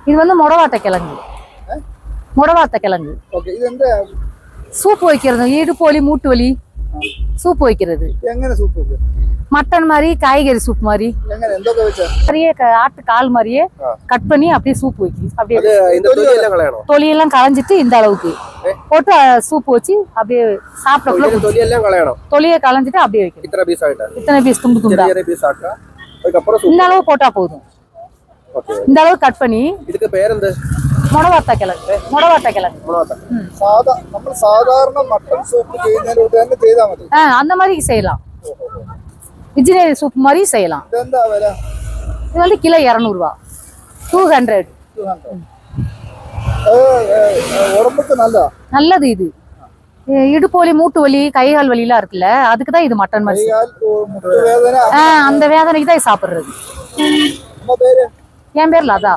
இது வந்து மொடவாட்ட கிழங்கு. மொடவாட்ட கிழங்கு. ஓகே. இது எந்த சூப் வைக்கிறது, இடுப்பு வலி மூட்டு வலி சூப் வைக்கிறது. எங்கன சூப் வைக்கிறது? மட்டன் மாதிரி, காய்கறி சூப் மாதிரி. எங்கன எந்தோக வெச்சா? மாதிரியே ஆட்டு கால் மாதிரியே கட் பண்ணி அப்படியே சூப் வைக்கி. அப்படியே இந்த தொலியெல்லாம் களையணும். தொலியெல்லாம் களைஞ்சிட்டு இந்த அளவுக்கு போட்டு சூப் வச்சு அப்படியே சாப்பிடக்குள்ள தொலியெல்லாம் களையணும். தொலியை களைஞ்சிட்டு அப்படியே வைக்கணும். இத்தனை பீஸ் ஆயிட்டா? இத்தனை பீஸ் துண்டு துண்டா பீஸ் ஆட்டா. அதுக்கப்புறம் இந்த அளவு போட்டா போதும். இந்த அளவு கட் பண்ணி. இதுக்கு பேர் என்ன? மொடவாட்ட கிழங்கு. மொடவாட்ட கிழங்கு. നമ്മൾ സാധാരണ മട്ടൺ സൂപ്പ് ചെയ്യുന്നതിലൂടെ തന്നെ ചെയ്താൽ മതി. அந்த மாதிரி செய்யலாம். வெஜிடேரியன் சூப் மாதிரி செய்யலாம். എന്താ വില? இது வந்து கிலோ 200 ரூபாய். 200. உடம்புக்கு நல்லது இது. இடுப்பு வலி மூட்டு வலி கைகால் வலி எல்லாம் இருக்குல்ல, அதுக்கு தான் இது மட்டன் மாதிரி. அந்த வேதனைக்கு தான் சாப்பிடுறது. நம்ம பேரு? என் பேர் லதா.